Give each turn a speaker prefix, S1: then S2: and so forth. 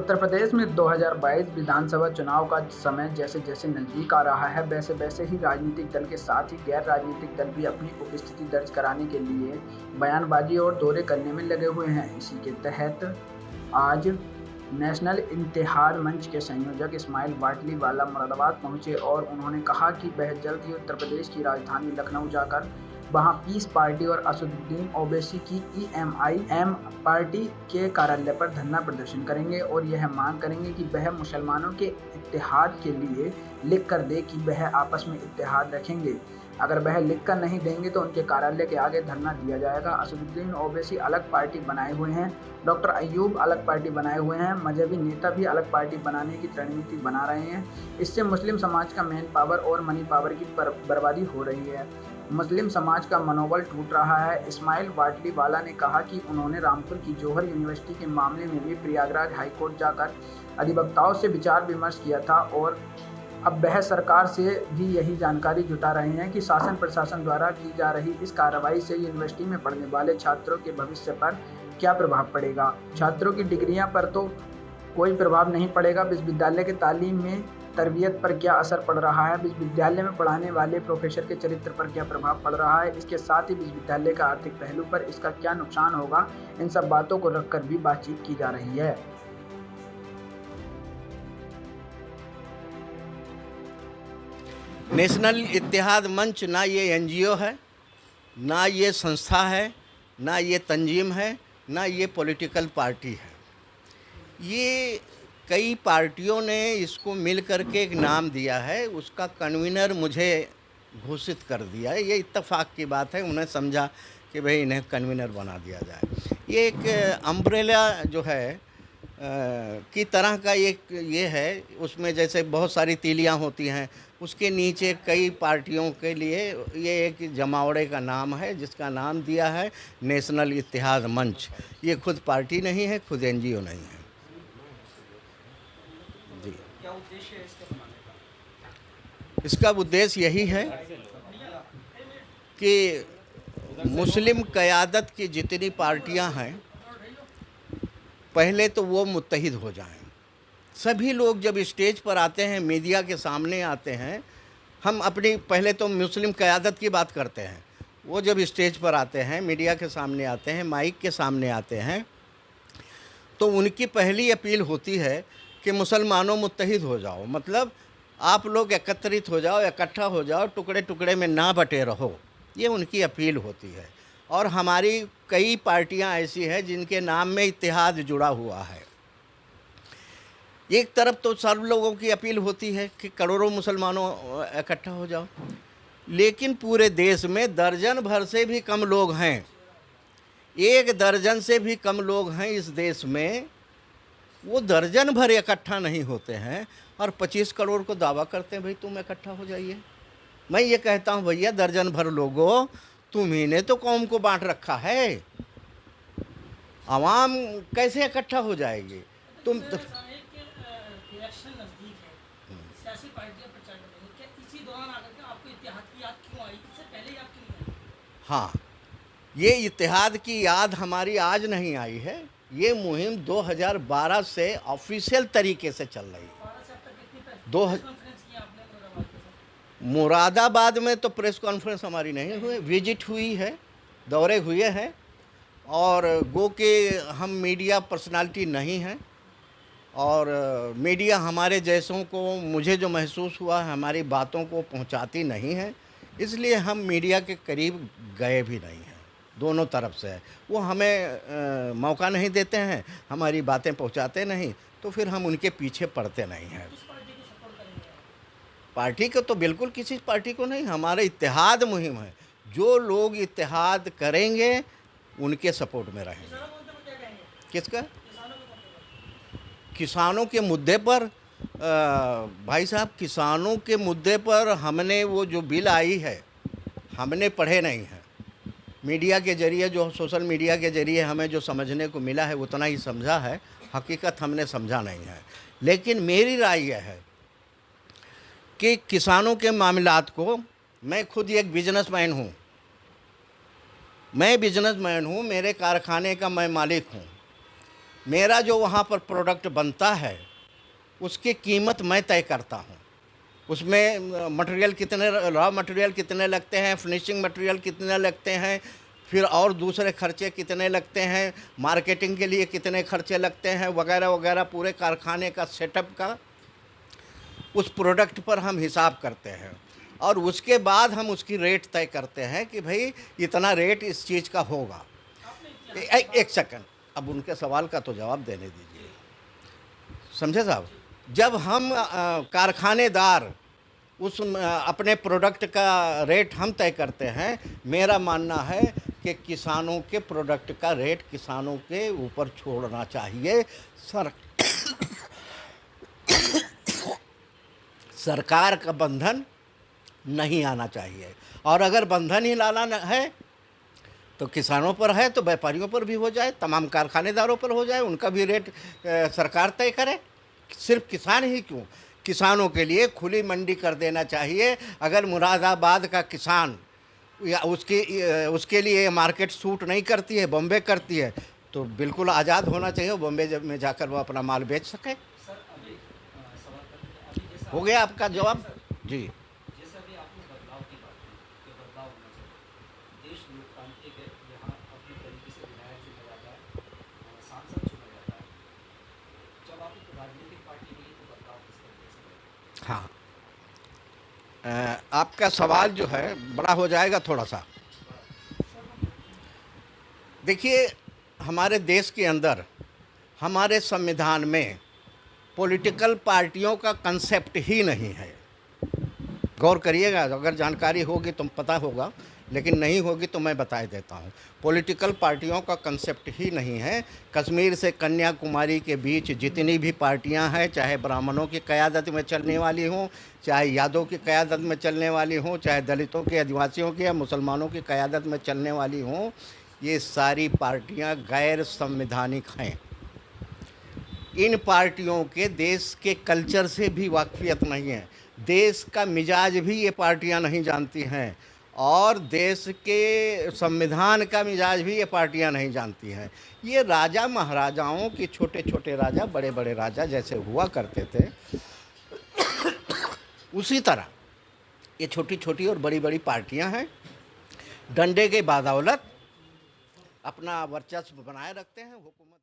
S1: उत्तर प्रदेश में 2022 विधानसभा चुनाव का समय जैसे जैसे नजदीक आ रहा है, वैसे वैसे ही राजनीतिक दल के साथ ही गैर राजनीतिक दल भी अपनी उपस्थिति दर्ज कराने के लिए बयानबाजी और दौरे करने में लगे हुए हैं। इसी के तहत आज नेशनल इत्तेहाद मंच के संयोजक इस्माइल वाटली वाला मुरादाबाद पहुंचे और उन्होंने कहा कि वह जल्द ही उत्तर प्रदेश की राजधानी लखनऊ जाकर वहां पीस पार्टी और असदुद्दीन ओवैसी की ईएमआईएम पार्टी के कार्यालय पर धरना प्रदर्शन करेंगे और यह मांग करेंगे कि वह मुसलमानों के इत्तेहाद के लिए लिख कर दे कि वह आपस में इत्तेहाद रखेंगे। अगर वह लिख कर नहीं देंगे तो उनके कार्यालय के आगे धरना दिया जाएगा। असदुद्दीन ओवैसी अलग पार्टी बनाए हुए हैं, डॉक्टर अयूब अलग पार्टी बनाए हुए हैं, मजहबी नेता भी अलग पार्टी बनाने की रणनीति बना रहे हैं। इससे मुस्लिम समाज का मैन पावर और मनी पावर की बर्बादी हो रही है। मुस्लिम समाज का मनोबल टूट रहा है। इस्माइल वाटली वाला ने कहा कि उन्होंने रामपुर की जौहर यूनिवर्सिटी के मामले में भी प्रयागराज हाईकोर्ट जाकर अधिवक्ताओं से विचार विमर्श किया था और अब वह सरकार से भी यही जानकारी जुटा रहे हैं कि शासन प्रशासन द्वारा की जा रही इस कार्रवाई से यूनिवर्सिटी में पढ़ने वाले छात्रों के भविष्य पर क्या प्रभाव पड़ेगा। छात्रों की डिग्रियां पर तो कोई प्रभाव नहीं पड़ेगा, विश्वविद्यालय के तालीम में तरबियत पर क्या असर पड़ रहा है, विश्वविद्यालय में पढ़ाने वाले प्रोफेसर के चरित्र पर क्या प्रभाव पड़ रहा है, इसके साथ ही विश्वविद्यालय का आर्थिक पहलू पर इसका क्या नुकसान होगा, इन सब बातों को रखकर भी बातचीत की जा रही है।
S2: नेशनल इत्तेहाद मंच ना ये एनजीओ है, ना ये संस्था है, ना ये तंजीम है, ना ये पॉलिटिकल पार्टी है। ये कई पार्टियों ने इसको मिल करके एक नाम दिया है, उसका कन्वीनर मुझे घोषित कर दिया है। ये इत्तेफाक की बात है, उन्हें समझा कि भाई इन्हें कन्वीनर बना दिया जाए। ये एक अम्ब्रेला जो है की तरह का एक ये है, उसमें जैसे बहुत सारी तीलियां होती हैं, उसके नीचे कई पार्टियों के लिए ये एक जमावड़े का नाम है जिसका नाम दिया है नेशनल इत्तेहाद मंच। ये खुद पार्टी नहीं है, खुद एनजीओ नहीं है। जी, क्या उद्देश्य है इसके बनाने का? इसका उद्देश्य यही है कि मुस्लिम क़यादत की जितनी पार्टियां हैं पहले तो वो मुत्तहिद हो जाएं। सभी लोग जब स्टेज पर आते हैं, मीडिया के सामने आते हैं, हम अपनी पहले तो मुस्लिम क़यादत की बात करते हैं। वो जब स्टेज पर आते हैं, मीडिया के सामने आते हैं, माइक के सामने आते हैं, तो उनकी पहली अपील होती है कि मुसलमानों मुत्तहिद हो जाओ, मतलब आप लोग एकत्रित हो जाओ, इकट्ठा हो जाओ, टुकड़े टुकड़े में ना बटे रहो। ये उनकी अपील होती है। और हमारी कई पार्टियां ऐसी हैं जिनके नाम में इत्तेहाद जुड़ा हुआ है। एक तरफ तो सब लोगों की अपील होती है कि करोड़ों मुसलमानों इकट्ठा हो जाओ, लेकिन पूरे देश में दर्जन भर से भी कम लोग हैं, 1 दर्जन से भी कम लोग हैं इस देश में। वो दर्जन भर इकट्ठा नहीं होते हैं और 25 करोड़ को दावा करते हैं भाई तुम इकट्ठा हो जाइए। मैं ये कहता हूँ भैया दर्जन भर लोगों, तुम्ही ने तो कौम को बांट रखा है, आवाम कैसे इकट्ठा हो जाएगी? तुम तो
S3: इलेक्शन नजदीक है, सियासी पार्टियां प्रचार कर रही हैं, क्या इसी दौरान आकर के आपको इत्तेहाद की याद क्यों आई? इससे पहले याद क्यों नहीं आई?
S2: हाँ, ये इत्तेहाद की याद हमारी आज नहीं आई है। ये मुहिम 2012 से ऑफिशियल तरीके से चल रही है।
S3: 12 से अब तक कितनी
S2: दो
S3: प्रेस कॉन्फ्रेंस की आपने मुरादाबाद के साथ?
S2: मुरादाबाद में तो प्रेस कॉन्फ्रेंस हमारी नहीं हुई, विजिट हुई है, दौरे हुए हैं, और गो के हम मीडिया पर्सनालिटी नहीं हैं, और मीडिया हमारे जैसों को, मुझे जो महसूस हुआ है, हमारी बातों को पहुंचाती नहीं है, इसलिए हम मीडिया के करीब गए भी नहीं हैं। दोनों तरफ से है, वो हमें मौका नहीं देते हैं, हमारी बातें पहुंचाते नहीं, तो फिर हम उनके पीछे पड़ते नहीं हैं।
S3: किस पार्टी को सपोर्ट करेंगे आप?
S2: पार्टी को तो बिल्कुल किसी पार्टी को नहीं, हमारे इत्तेहाद मुहिम है। जो लोग इत्तेहाद करेंगे उनके सपोर्ट में रहेंगे।
S3: किसानों को मुद्दे पर क्या कहेंगे?
S2: किसका?
S3: किसानों के मुद्दे पर।
S2: किसानों के मुद्दे पर भाई साहब, किसानों के मुद्दे पर हमने वो जो बिल आई है हमने पढ़े नहीं हैं। मीडिया के ज़रिए, जो सोशल मीडिया के ज़रिए हमें जो समझने को मिला है उतना ही समझा है, हकीकत हमने समझा नहीं है। लेकिन मेरी राय यह है कि किसानों के मामलात को, मैं खुद एक बिजनेसमैन हूँ, मेरे कारखाने का मैं मालिक हूँ। मेरा जो वहाँ पर प्रोडक्ट बनता है उसकी कीमत मैं तय करता हूँ। उसमें मटेरियल कितने, रॉ मटेरियल कितने लगते हैं, फिनिशिंग मटेरियल कितने लगते हैं, फिर और दूसरे खर्चे कितने लगते हैं, मार्केटिंग के लिए कितने खर्चे लगते हैं, वगैरह वगैरह, पूरे कारखाने का सेटअप का उस प्रोडक्ट पर हम हिसाब करते हैं और उसके बाद हम उसकी रेट तय करते हैं कि भाई इतना रेट इस चीज़ का होगा। एक सेकंड, अब उनके सवाल का तो जवाब देने दीजिए, समझे साहब। जब हम कारखानेदार उस अपने प्रोडक्ट का रेट हम तय करते हैं, मेरा मानना है कि किसानों के प्रोडक्ट का रेट किसानों के ऊपर छोड़ना चाहिए। सरकार का बंधन नहीं आना चाहिए, और अगर बंधन ही लाना है तो किसानों पर है तो व्यापारियों पर भी हो जाए, तमाम कारखानेदारों पर हो जाए, उनका भी रेट सरकार तय करे। सिर्फ किसान ही क्यों, किसानों के लिए खुली मंडी कर देना चाहिए। अगर मुरादाबाद का किसान या उसके लिए मार्केट सूट नहीं करती है, बॉम्बे करती है, तो बिल्कुल आज़ाद होना चाहिए, बॉम्बे में जाकर वो अपना माल बेच सके। हो गया आपका जवाब जी।
S4: जैसे अभी आपने बदलाव की बात की कि बदलाव होना चाहिए, देश लोकतांत्रिक है, यहाँ अपने तरीके से विधायक चुना जाता है, सांसद चुना जाता है। जब आप एक राजनीतिक पार्टी में तो बदलाव किस तरीके से करें?
S2: हाँ, आपका सवाल जो है बड़ा हो जाएगा थोड़ा सा। देखिए, हमारे देश के अंदर हमारे संविधान में पॉलिटिकल पार्टियों का कंसेप्ट ही नहीं है। गौर करिएगा, अगर जानकारी होगी तो पता होगा, लेकिन नहीं होगी तो मैं बता देता हूँ। पॉलिटिकल पार्टियों का कंसेप्ट ही नहीं है। कश्मीर से कन्याकुमारी के बीच जितनी भी पार्टियां हैं, चाहे ब्राह्मणों की क़यादत में चलने वाली हों, चाहे यादव की क़यादत में चलने वाली हों, चाहे दलितों के, आदिवासियों की या मुसलमानों की क़यादत में चलने वाली हों, ये सारी पार्टियां गैर संवैधानिक हैं। इन पार्टियों के देश के कल्चर से भी वाकफियत नहीं है, देश का मिजाज भी ये पार्टियां नहीं जानती हैं, और देश के संविधान का मिजाज भी ये पार्टियां नहीं जानती हैं। ये राजा महाराजाओं की, छोटे छोटे राजा, बड़े बड़े राजा जैसे हुआ करते थे, उसी तरह ये छोटी छोटी और बड़ी बड़ी पार्टियां हैं। डंडे के बदौलत अपना वर्चस्व बनाए रखते हैं हुकूमत।